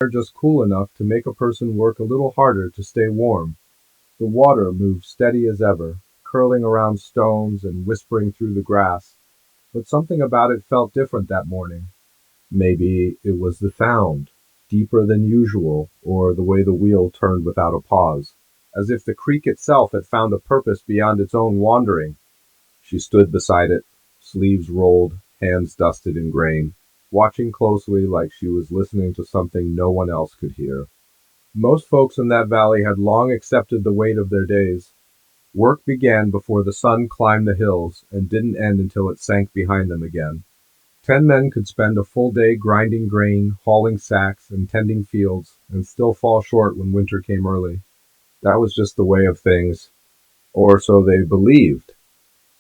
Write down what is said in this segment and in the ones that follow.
Air just cool enough to make a person work a little harder to stay warm. The water moved steady as ever, curling around stones and whispering through the grass, but something about it felt different that morning. Maybe it was the sound, deeper than usual, or the way the wheel turned without a pause, as if the creek itself had found a purpose beyond its own wandering. She stood beside it, sleeves rolled, hands dusted in grain, watching closely like she was listening to something no one else could hear. Most folks in that valley had long accepted the weight of their days. Work began before the sun climbed the hills and didn't end until it sank behind them again. 10 men could spend a full day grinding grain, hauling sacks, and tending fields, and still fall short when winter came early. That was just the way of things, or so they believed.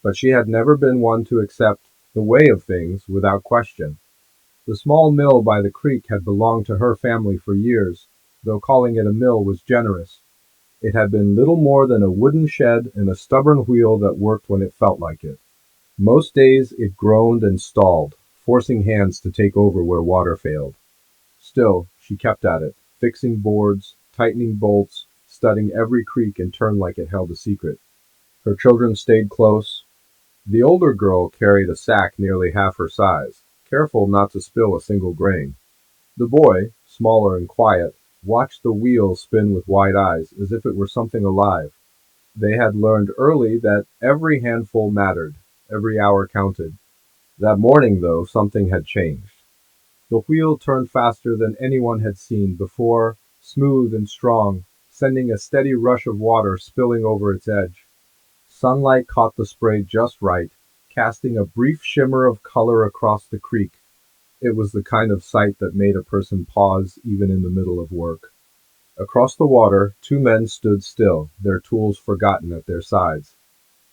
But she had never been one to accept the way of things without question. The small mill by the creek had belonged to her family for years, though calling it a mill was generous. It had been little more than a wooden shed and a stubborn wheel that worked when it felt like it. Most days it groaned and stalled, forcing hands to take over where water failed. Still, she kept at it, fixing boards, tightening bolts, studying every creak and turn like it held a secret. Her children stayed close. The older girl carried a sack nearly half her size, careful not to spill a single grain. The boy, smaller and quiet, watched the wheel spin with wide eyes, as if it were something alive. They had learned early that every handful mattered, every hour counted. That morning, though, something had changed. The wheel turned faster than anyone had seen before, smooth and strong, sending a steady rush of water spilling over its edge. Sunlight caught the spray just right, casting a brief shimmer of color across the creek. It was the kind of sight that made a person pause even in the middle of work. Across the water, 2 men stood still, their tools forgotten at their sides.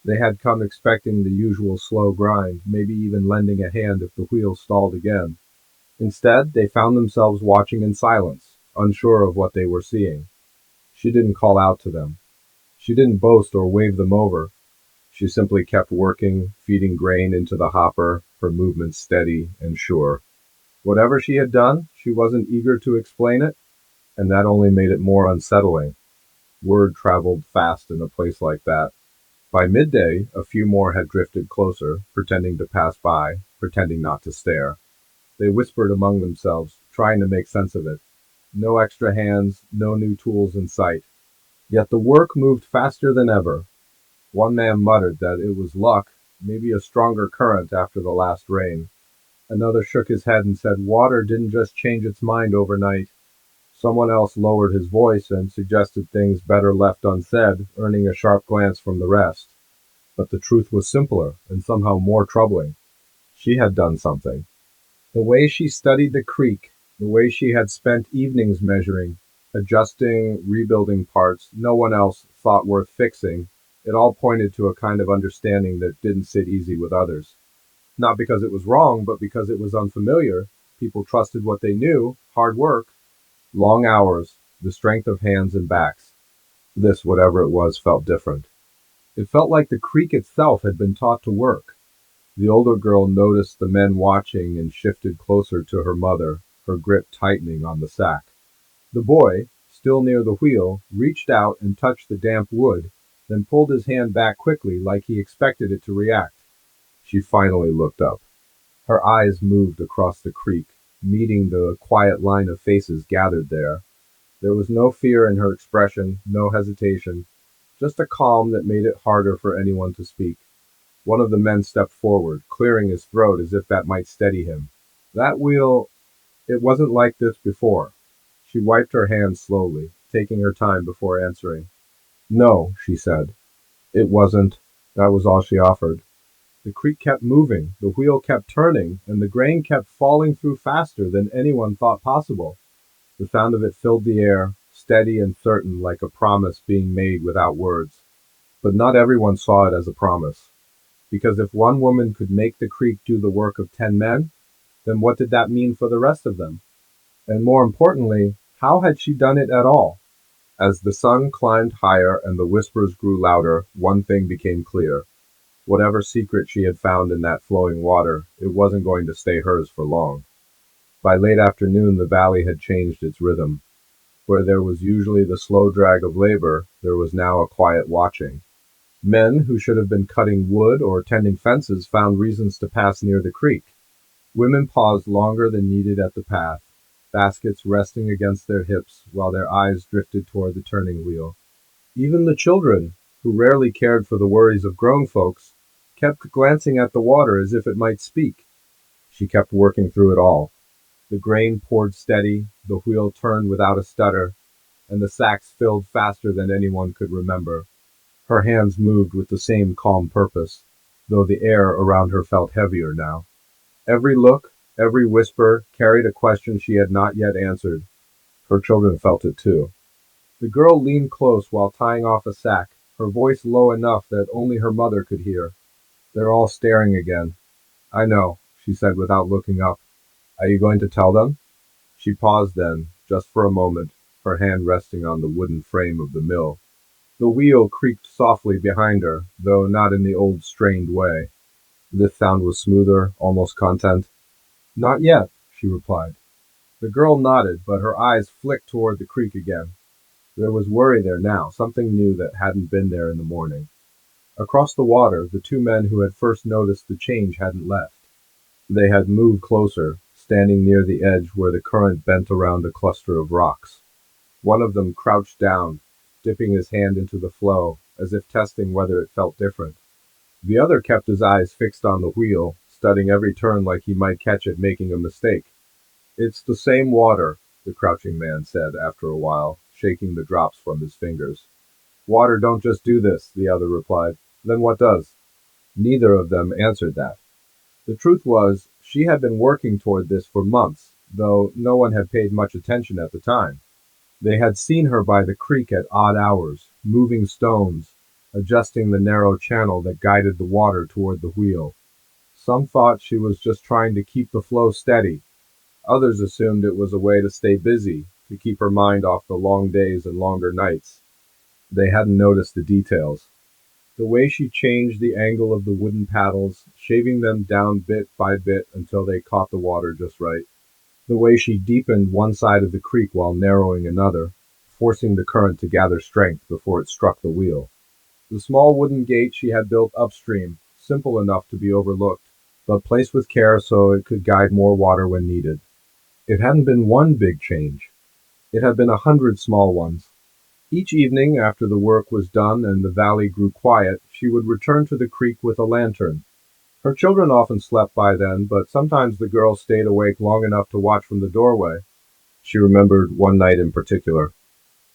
They had come expecting the usual slow grind, maybe even lending a hand if the wheel stalled again. Instead, they found themselves watching in silence, unsure of what they were seeing. She didn't call out to them. She didn't boast or wave them over. She simply kept working, feeding grain into the hopper, her movements steady and sure. Whatever she had done, she wasn't eager to explain it, and that only made it more unsettling. Word traveled fast in a place like that. By midday, a few more had drifted closer, pretending to pass by, pretending not to stare. They whispered among themselves, trying to make sense of it. No extra hands, no new tools in sight. Yet the work moved faster than ever. One man muttered that it was luck, maybe a stronger current after the last rain. Another shook his head and said water didn't just change its mind overnight. Someone else lowered his voice and suggested things better left unsaid, earning a sharp glance from the rest. But the truth was simpler and somehow more troubling. She had done something. The way she studied the creek, the way she had spent evenings measuring, adjusting, rebuilding parts no one else thought worth fixing, it all pointed to a kind of understanding that didn't sit easy with others. Not because it was wrong, but because it was unfamiliar. People trusted what they knew, hard work, long hours, the strength of hands and backs. This, whatever it was, felt different. It felt like the creek itself had been taught to work. The older girl noticed the men watching and shifted closer to her mother, her grip tightening on the sack. The boy, still near the wheel, reached out and touched the damp wood, then pulled his hand back quickly like he expected it to react. She finally looked up. Her eyes moved across the creek, meeting the quiet line of faces gathered there. There was no fear in her expression, no hesitation, just a calm that made it harder for anyone to speak. One of the men stepped forward, clearing his throat as if that might steady him. That wheel, it wasn't like this before. She wiped her hands slowly, taking her time before answering. No, she said. It wasn't. That was all she offered. The creek kept moving, the wheel kept turning, and the grain kept falling through faster than anyone thought possible. The sound of it filled the air, steady and certain like a promise being made without words. But not everyone saw it as a promise. Because if one woman could make the creek do the work of 10 men, then what did that mean for the rest of them? And more importantly, how had she done it at all? As the sun climbed higher and the whispers grew louder, one thing became clear. Whatever secret she had found in that flowing water, it wasn't going to stay hers for long. By late afternoon, the valley had changed its rhythm. Where there was usually the slow drag of labor, there was now a quiet watching. Men who should have been cutting wood or tending fences found reasons to pass near the creek. Women paused longer than needed at the path, baskets resting against their hips while their eyes drifted toward the turning wheel. Even the children, who rarely cared for the worries of grown folks, kept glancing at the water as if it might speak. She kept working through it all. The grain poured steady, the wheel turned without a stutter, and the sacks filled faster than anyone could remember. Her hands moved with the same calm purpose, though the air around her felt heavier now. Every look, every whisper carried a question she had not yet answered. Her children felt it too. The girl leaned close while tying off a sack, her voice low enough that only her mother could hear. They're all staring again. I know, she said without looking up. Are you going to tell them? She paused then, just for a moment, her hand resting on the wooden frame of the mill. The wheel creaked softly behind her, though not in the old strained way. This sound was smoother, almost content. Not yet, she replied. The girl nodded, but her eyes flicked toward the creek again. There was worry there now, something new that hadn't been there in the morning. Across the water, the two men who had first noticed the change hadn't left. They had moved closer, standing near the edge where the current bent around a cluster of rocks. One of them crouched down, dipping his hand into the flow, as if testing whether it felt different. The other kept his eyes fixed on the wheel, studying every turn like he might catch it making a mistake. It's the same water, the crouching man said after a while, shaking the drops from his fingers. Water don't just do this, the other replied. Then what does? Neither of them answered that. The truth was, she had been working toward this for months, though no one had paid much attention at the time. They had seen her by the creek at odd hours, moving stones, adjusting the narrow channel that guided the water toward the wheel. Some thought she was just trying to keep the flow steady. Others assumed it was a way to stay busy, to keep her mind off the long days and longer nights. They hadn't noticed the details. The way she changed the angle of the wooden paddles, shaving them down bit by bit until they caught the water just right. The way she deepened one side of the creek while narrowing another, forcing the current to gather strength before it struck the wheel. The small wooden gate she had built upstream, simple enough to be overlooked, but placed with care so it could guide more water when needed. It hadn't been one big change. It had been 100 small ones. Each evening, after the work was done and the valley grew quiet, she would return to the creek with a lantern. Her children often slept by then, but sometimes the girl stayed awake long enough to watch from the doorway. She remembered one night in particular.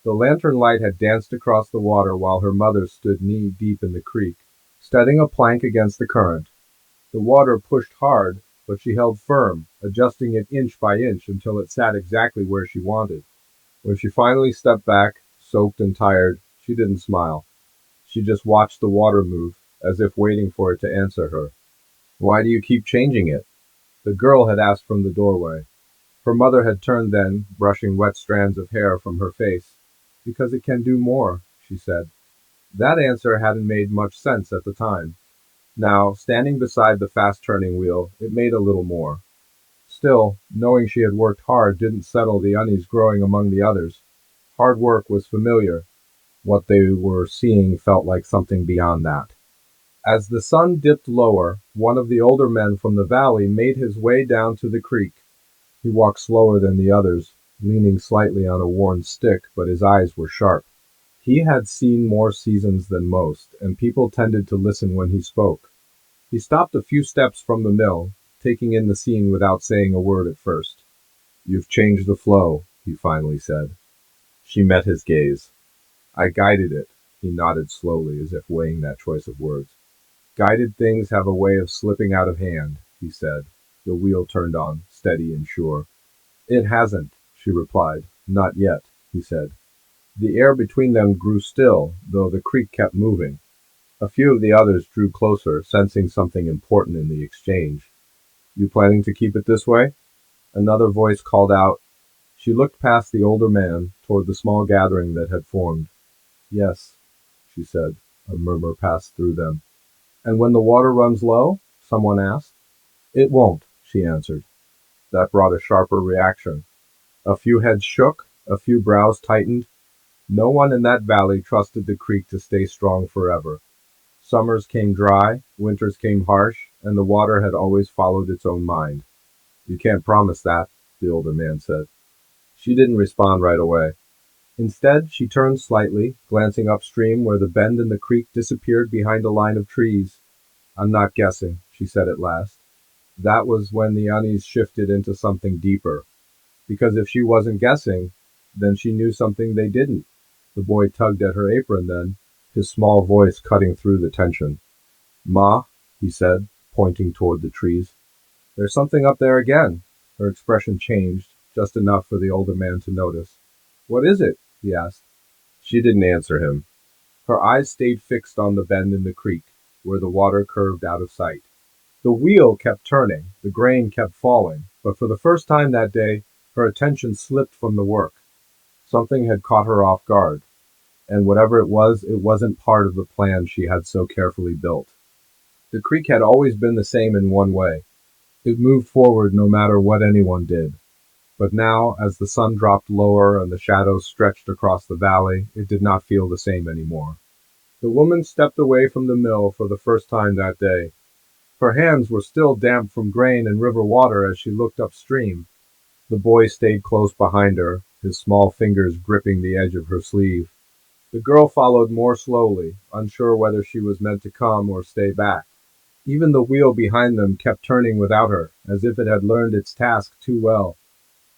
The lantern light had danced across the water while her mother stood knee-deep in the creek, studying a plank against the current. The water pushed hard, but she held firm, adjusting it inch by inch until it sat exactly where she wanted. When she finally stepped back, soaked and tired, she didn't smile. She just watched the water move, as if waiting for it to answer her. Why do you keep changing it? The girl had asked from the doorway. Her mother had turned then, brushing wet strands of hair from her face. Because it can do more, she said. That answer hadn't made much sense at the time. Now, standing beside the fast-turning wheel, it made a little more. Still, knowing she had worked hard didn't settle the unease growing among the others. Hard work was familiar. What they were seeing felt like something beyond that. As the sun dipped lower, one of the older men from the valley made his way down to the creek. He walked slower than the others, leaning slightly on a worn stick, but his eyes were sharp. He had seen more seasons than most, and people tended to listen when he spoke. He stopped a few steps from the mill, taking in the scene without saying a word at first. You've changed the flow, he finally said. She met his gaze. I guided it, he nodded slowly as if weighing that choice of words. Guided things have a way of slipping out of hand, he said. The wheel turned on, steady and sure. It hasn't, she replied. Not yet, he said. The air between them grew still, though the creek kept moving. A few of the others drew closer, sensing something important in the exchange. You planning to keep it this way? Another voice called out. She looked past the older man, toward the small gathering that had formed. Yes, she said. A murmur passed through them. And when the water runs low? Someone asked. It won't, she answered. That brought a sharper reaction. A few heads shook, a few brows tightened. No one in that valley trusted the creek to stay strong forever. Summers came dry, winters came harsh, and the water had always followed its own mind. You can't promise that, the older man said. She didn't respond right away. Instead, she turned slightly, glancing upstream where the bend in the creek disappeared behind a line of trees. I'm not guessing, she said at last. That was when the unease shifted into something deeper. Because if she wasn't guessing, then she knew something they didn't. The boy tugged at her apron then, his small voice cutting through the tension. Ma, he said, pointing toward the trees. There's something up there again. Her expression changed, just enough for the older man to notice. What is it? He asked. She didn't answer him. Her eyes stayed fixed on the bend in the creek, where the water curved out of sight. The wheel kept turning, the grain kept falling, but for the first time that day, her attention slipped from the work. Something had caught her off guard, and whatever it wasn't part of the plan she had so carefully built. The creek had always been the same in one way. It moved forward no matter what anyone did. But now, as the sun dropped lower and the shadows stretched across the valley, it did not feel the same anymore. The woman stepped away from the mill for the first time that day. Her hands were still damp from grain and river water as she looked upstream. The boy stayed close behind her, his small fingers gripping the edge of her sleeve. The girl followed more slowly, unsure whether she was meant to come or stay back. Even the wheel behind them kept turning without her, as if it had learned its task too well.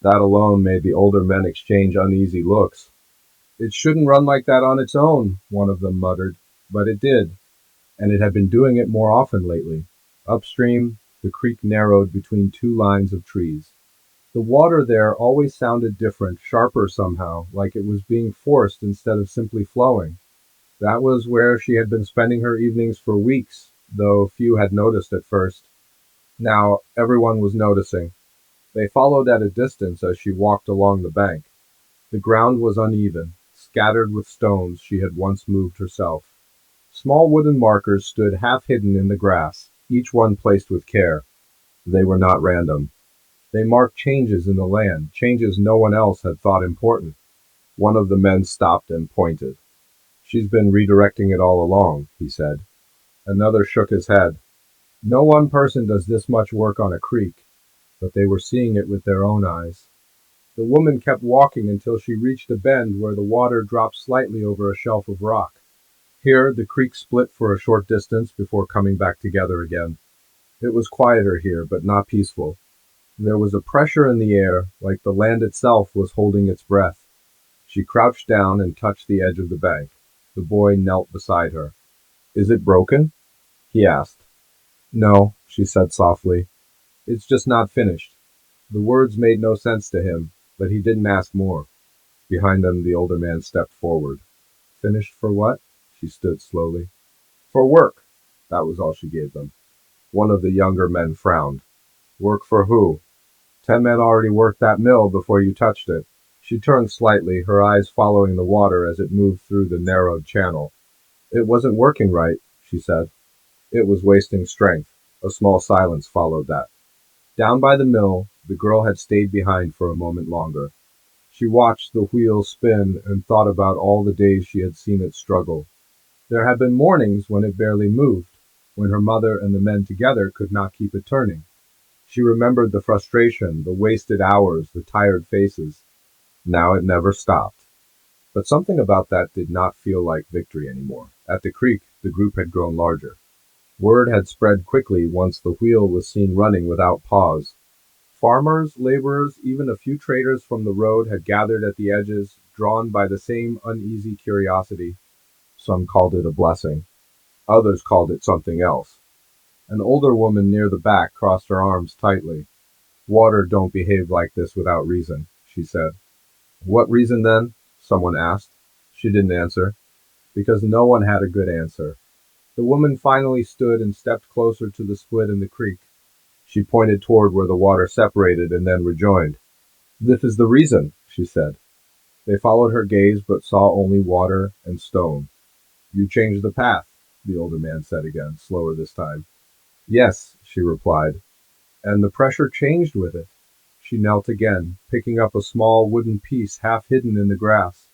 That alone made the older men exchange uneasy looks. It shouldn't run like that on its own, one of them muttered, but it did, and it had been doing it more often lately. Upstream, the creek narrowed between two lines of trees. The water there always sounded different, sharper somehow, like it was being forced instead of simply flowing. That was where she had been spending her evenings for weeks, though few had noticed at first. Now everyone was noticing. They followed at a distance as she walked along the bank. The ground was uneven, scattered with stones she had once moved herself. Small wooden markers stood half hidden in the grass, each one placed with care. They were not random. They marked changes in the land, changes no one else had thought important. One of the men stopped and pointed. She's been redirecting it all along, he said. Another shook his head. No one person does this much work on a creek, but they were seeing it with their own eyes. The woman kept walking until she reached a bend where the water dropped slightly over a shelf of rock. Here, the creek split for a short distance before coming back together again. It was quieter here, but not peaceful. There was a pressure in the air, like the land itself was holding its breath. She crouched down and touched the edge of the bank. The boy knelt beside her. Is it broken? He asked. No, she said softly. It's just not finished. The words made no sense to him, but he didn't ask more. Behind them, the older man stepped forward. Finished for what? She stood slowly. For work. That was all she gave them. One of the younger men frowned. Work for who? 10 men already worked that mill before you touched it. She turned slightly, her eyes following the water as it moved through the narrowed channel. It wasn't working right, she said. It was wasting strength. A small silence followed that. Down by the mill, the girl had stayed behind for a moment longer. She watched the wheel spin and thought about all the days she had seen it struggle. There had been mornings when it barely moved, when her mother and the men together could not keep it turning. She remembered the frustration, the wasted hours, the tired faces. Now it never stopped. But something about that did not feel like victory anymore. At the creek, the group had grown larger. Word had spread quickly once the wheel was seen running without pause. Farmers, laborers, even a few traders from the road had gathered at the edges, drawn by the same uneasy curiosity. Some called it a blessing. Others called it something else. An older woman near the back crossed her arms tightly. Water don't behave like this without reason, she said. What reason then? Someone asked. She didn't answer, because no one had a good answer. The woman finally stood and stepped closer to the split in the creek. She pointed toward where the water separated and then rejoined. This is the reason, she said. They followed her gaze but saw only water and stone. You changed the path, the older man said again, slower this time. Yes, she replied, and the pressure changed with it. She knelt again, picking up a small wooden piece half hidden in the grass.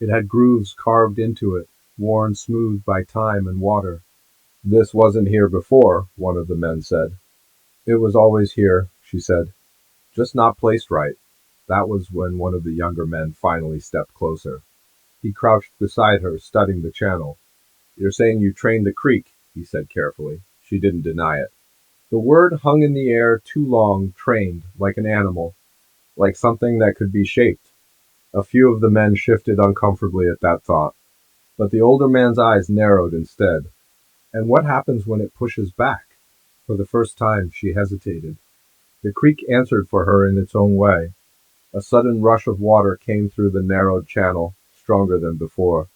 It had grooves carved into it, worn smooth by time and water. "This wasn't here before," one of the men said. "It was always here," she said, "just not placed right." That was when one of the younger men finally stepped closer. He crouched beside her, studying the channel. "You're saying you trained the creek," he said carefully. She didn't deny it. The word hung in the air too long, trained, like an animal, like something that could be shaped. A few of the men shifted uncomfortably at that thought, but the older man's eyes narrowed instead. "And what happens when it pushes back?" For the first time, she hesitated. The creek answered for her in its own way. A sudden rush of water came through the narrowed channel, stronger than before.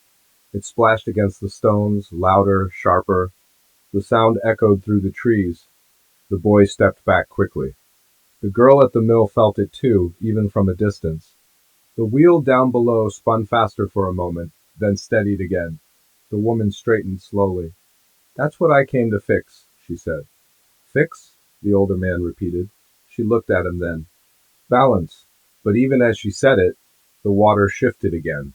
It splashed against the stones, louder, sharper. The sound echoed through the trees. The boy stepped back quickly. The girl at the mill felt it too, even from a distance. The wheel down below spun faster for a moment, then steadied again. The woman straightened slowly. "That's what I came to fix," she said. "Fix?" the older man repeated. She looked at him then. "Balance." But even as she said it, the water shifted again.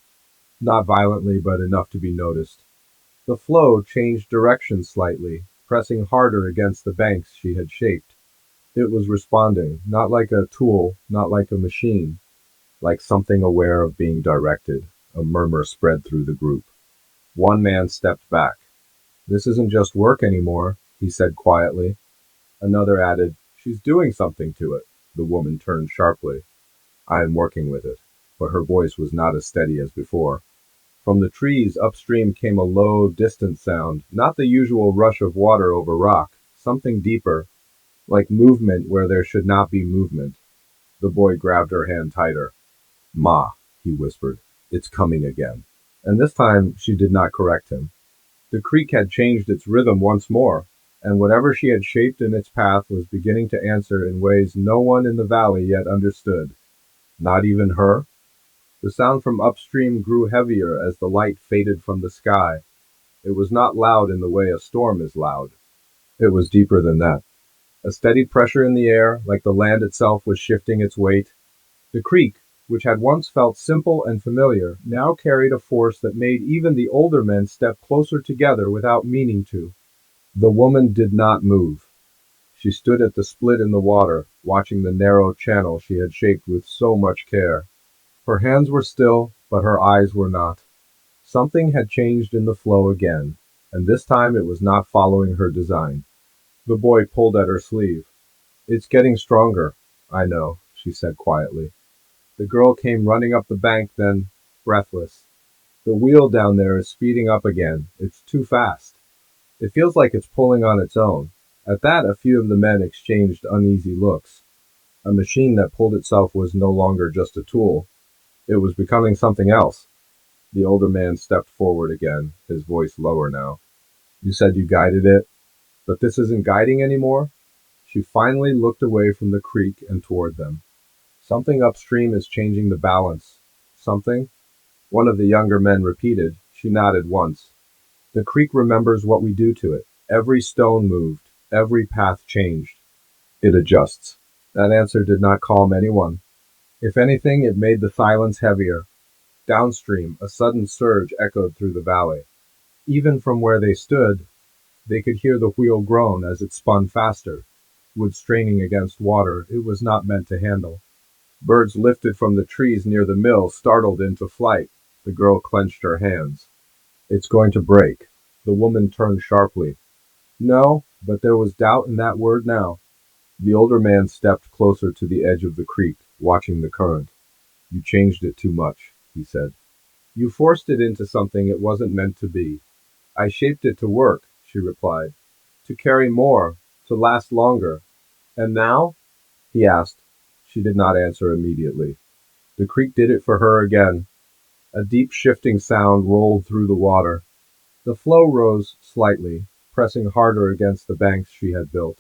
Not violently, but enough to be noticed. The flow changed direction slightly, pressing harder against the banks she had shaped. It was responding, not like a tool, not like a machine, like something aware of being directed. A murmur spread through the group. One man stepped back. "This isn't just work anymore," he said quietly. Another added, "She's doing something to it." The woman turned sharply. "I am working with it." But her voice was not as steady as before. From the trees upstream came a low, distant sound, not the usual rush of water over rock, something deeper, like movement where there should not be movement. The boy grabbed her hand tighter. "Ma," he whispered, "it's coming again." And this time she did not correct him. The creek had changed its rhythm once more, and whatever she had shaped in its path was beginning to answer in ways no one in the valley yet understood. Not even her? The sound from upstream grew heavier as the light faded from the sky. It was not loud in the way a storm is loud. It was deeper than that. A steady pressure in the air, like the land itself was shifting its weight. The creek, which had once felt simple and familiar, now carried a force that made even the older men step closer together without meaning to. The woman did not move. She stood at the split in the water, watching the narrow channel she had shaped with so much care. Her hands were still, but her eyes were not. Something had changed in the flow again, and this time it was not following her design. The boy pulled at her sleeve. "It's getting stronger." "I know," she said quietly. The girl came running up the bank then, breathless. "The wheel down there is speeding up again. It's too fast. It feels like it's pulling on its own." At that, a few of the men exchanged uneasy looks. A machine that pulled itself was no longer just a tool. It was becoming something else. The older man stepped forward again, his voice lower now. "You said you guided it, but this isn't guiding anymore?" She finally looked away from the creek and toward them. "Something upstream is changing the balance." "Something?" One of the younger men repeated. She nodded once. "The creek remembers what we do to it. Every stone moved, every path changed. It adjusts." That answer did not calm anyone. If anything, it made the silence heavier. Downstream, a sudden surge echoed through the valley. Even from where they stood, they could hear the wheel groan as it spun faster. Wood straining against water it was not meant to handle. Birds lifted from the trees near the mill, startled into flight. The girl clenched her hands. "It's going to break." The woman turned sharply. No, but there was doubt in that word now. The older man stepped closer to the edge of the creek, watching the current. "You changed it too much," he said. "You forced it into something it wasn't meant to be." "I shaped it to work," she replied. "To carry more, to last longer." "And now?" he asked. She did not answer immediately. The creek did it for her again. A deep shifting sound rolled through the water. The flow rose slightly, pressing harder against the banks she had built.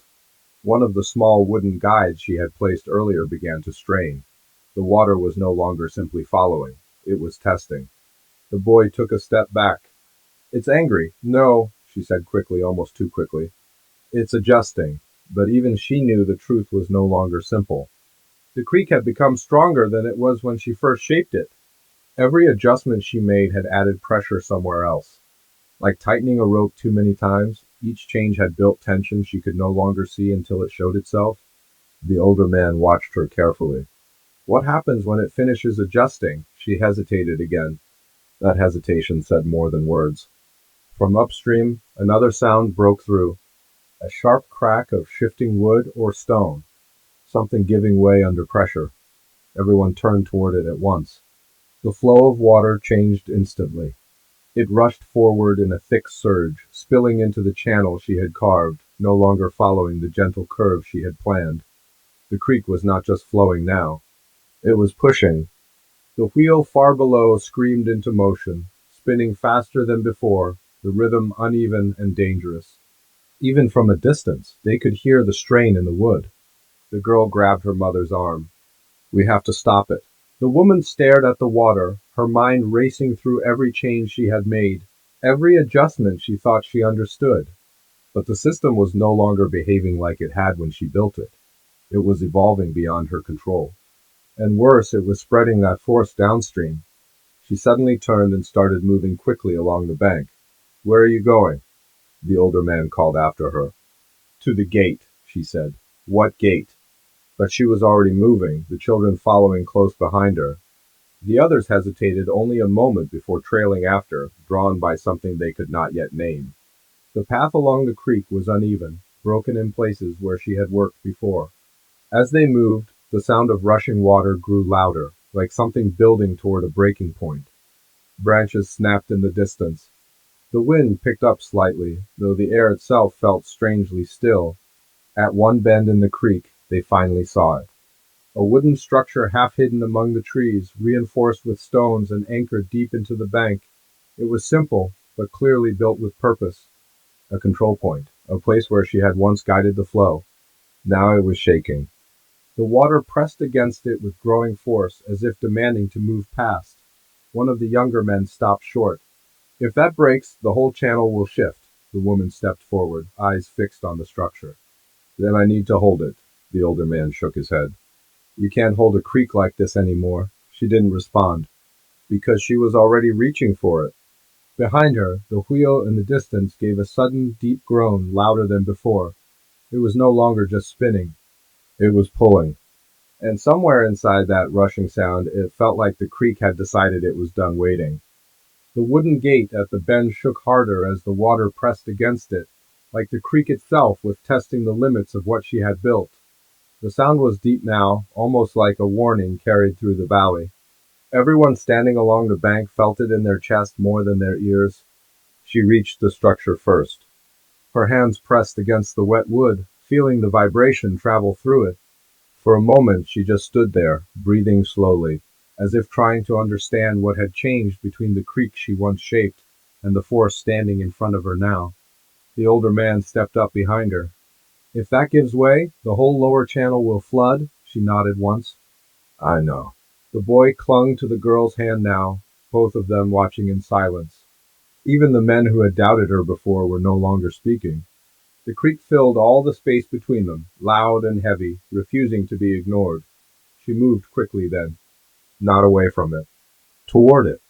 One of the small wooden guides she had placed earlier began to strain. The water was no longer simply following. It was testing. The boy took a step back. "It's angry." "No," she said quickly, almost too quickly. "It's adjusting." But even she knew the truth was no longer simple. The creek had become stronger than it was when she first shaped it. Every adjustment she made had added pressure somewhere else. Like tightening a rope too many times, each change had built tension she could no longer see until it showed itself. The older man watched her carefully. What happens when it finishes adjusting? She hesitated again. That hesitation said more than words. From upstream, another sound broke through, a sharp crack of shifting wood or stone, something giving way under pressure. Everyone turned toward it at once. The flow of water changed instantly. It rushed forward in a thick surge, spilling into the channel she had carved, no longer following the gentle curve she had planned. The creek was not just flowing now. It was pushing. The wheel far below screamed into motion, spinning faster than before, the rhythm uneven and dangerous. Even from a distance, they could hear the strain in the wood. The girl grabbed her mother's arm. We have to stop it. The woman stared at the water, her mind racing through every change she had made, every adjustment she thought she understood. But the system was no longer behaving like it had when she built it. It was evolving beyond her control. And worse, it was spreading that force downstream. She suddenly turned and started moving quickly along the bank. Where are you going? The older man called after her. To the gate, she said. What gate? But she was already moving, the children following close behind her. The others hesitated only a moment before trailing after, drawn by something they could not yet name. The path along the creek was uneven, broken in places where she had worked before. As they moved, the sound of rushing water grew louder, like something building toward a breaking point. Branches snapped in the distance. The wind picked up slightly, though the air itself felt strangely still. At one bend in the creek, they finally saw it. A wooden structure half hidden among the trees, reinforced with stones and anchored deep into the bank. It was simple, but clearly built with purpose. A control point, a place where she had once guided the flow. Now it was shaking. The water pressed against it with growing force, as if demanding to move past. One of the younger men stopped short. If that breaks, the whole channel will shift. The woman stepped forward, eyes fixed on the structure. Then I need to hold it. The older man shook his head. You can't hold a creek like this anymore. She didn't respond, because she was already reaching for it. Behind her, the wheel in the distance gave a sudden, deep groan, louder than before. It was no longer just spinning. It was pulling. And somewhere inside that rushing sound, it felt like the creek had decided it was done waiting. The wooden gate at the bend shook harder as the water pressed against it, like the creek itself was testing the limits of what she had built. The sound was deep now, almost like a warning carried through the valley. Everyone standing along the bank felt it in their chest more than their ears. She reached the structure first. Her hands pressed against the wet wood, feeling the vibration travel through it. For a moment she just stood there, breathing slowly, as if trying to understand what had changed between the creek she once shaped and the force standing in front of her now. The older man stepped up behind her. If that gives way, the whole lower channel will flood, she nodded once. I know. The boy clung to the girl's hand now, both of them watching in silence. Even the men who had doubted her before were no longer speaking. The creek filled all the space between them, loud and heavy, refusing to be ignored. She moved quickly then, not away from it, toward it.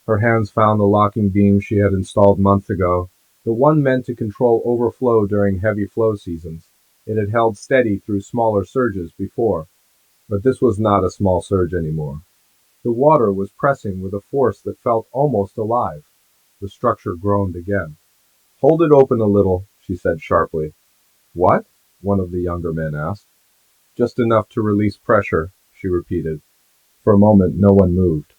Her hands found the locking beam she had installed months ago, the one meant to control overflow during heavy flow seasons. It had held steady through smaller surges before, but this was not a small surge anymore. The water was pressing with a force that felt almost alive. The structure groaned again. Hold it open a little, she said sharply. What? One of the younger men asked. Just enough to release pressure, she repeated. For a moment no one moved.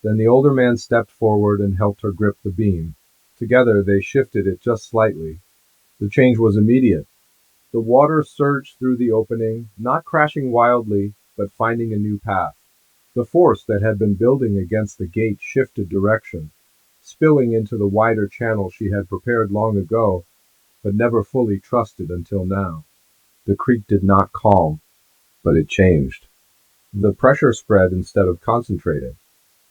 Then the older man stepped forward and helped her grip the beam. Together they shifted it just slightly. The change was immediate. The water surged through the opening, not crashing wildly, but finding a new path. The force that had been building against the gate shifted direction, spilling into the wider channel she had prepared long ago, but never fully trusted until now. The creek did not calm, but it changed. The pressure spread instead of concentrated.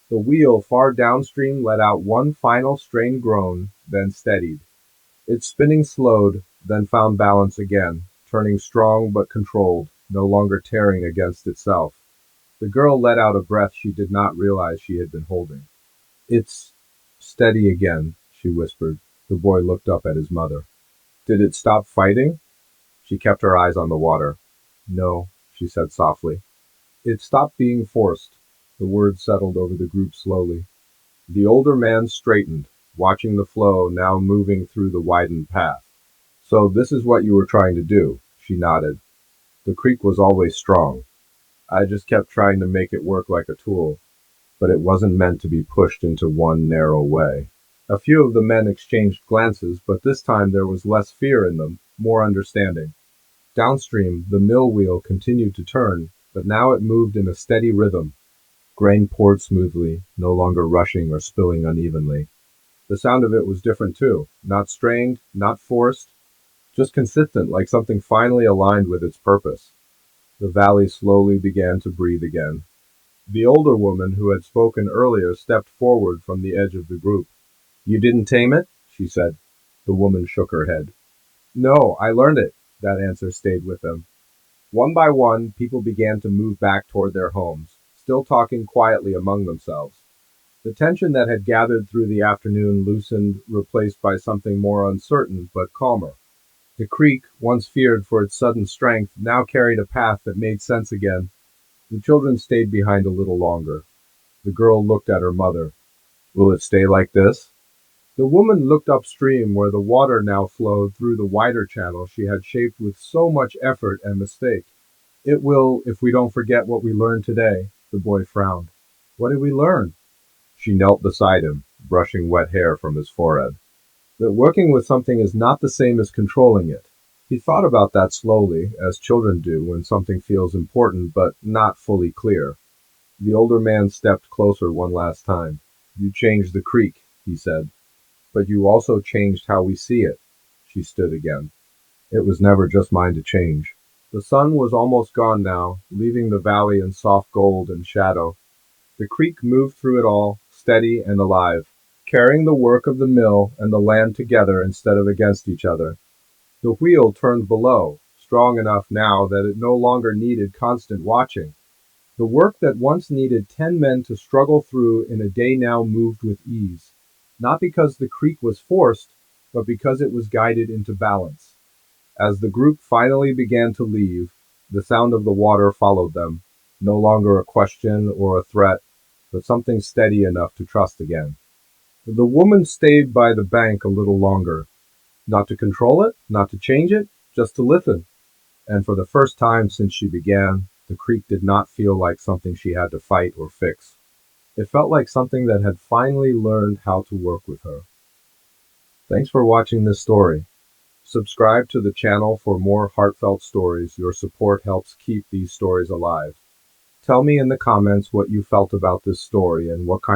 The wheel far downstream let out one final strained groan, then steadied. Its spinning slowed, then found balance again, turning strong but controlled. no longer tearing against itself. The girl let out a breath she did not realize she had been holding. It's steady again, she whispered. The boy looked up at his mother. Did it stop fighting? She kept her eyes on the water. No, she said softly. It stopped being forced. The words settled over the group slowly. The older man straightened, watching the flow now moving through the widened path. So this is what you were trying to do, she nodded. The creek was always strong. I just kept trying to make it work like a tool, but it wasn't meant to be pushed into one narrow way. A few of the men exchanged glances, but this time there was less fear in them, more understanding. Downstream, the mill wheel continued to turn, but now it moved in a steady rhythm. Grain poured smoothly, no longer rushing or spilling unevenly. The sound of it was different too, not strained, not forced, just consistent, like something finally aligned with its purpose. The valley slowly began to breathe again. The older woman who had spoken earlier stepped forward from the edge of the group. You didn't tame it? She said. The woman shook her head. No, I learned it. That answer stayed with them. One by one, people began to move back toward their homes, still talking quietly among themselves. The tension that had gathered through the afternoon loosened, replaced by something more uncertain but calmer. The creek, once feared for its sudden strength, now carried a path that made sense again. The children stayed behind a little longer. The girl looked at her mother. Will it stay like this? The woman looked upstream where the water now flowed through the wider channel she had shaped with so much effort and mistake. It will, if we don't forget what we learned today, the boy frowned. What did we learn? She knelt beside him, brushing wet hair from his forehead. That working with something is not the same as controlling it. He thought about that slowly, as children do when something feels important but not fully clear. The older man stepped closer one last time. You changed the creek, he said. But you also changed how we see it. She stood again. It was never just mine to change. The sun was almost gone now, leaving the valley in soft gold and shadow. The creek moved through it all, steady and alive, carrying the work of the mill and the land together instead of against each other. The wheel turned below, strong enough now that it no longer needed constant watching. The work that once needed 10 men to struggle through in a day now moved with ease, not because the creek was forced, but because it was guided into balance. As the group finally began to leave, the sound of the water followed them, no longer a question or a threat, but something steady enough to trust again. The woman stayed by the bank a little longer, not to control it, not to change it, just to listen. And for the first time since she began, the creek did not feel like something she had to fight or fix. It felt like something that had finally learned how to work with her. Thanks for watching this story. Subscribe to the channel for more heartfelt stories. Your support helps keep these stories alive. Tell me in the comments what you felt about this story and what kind of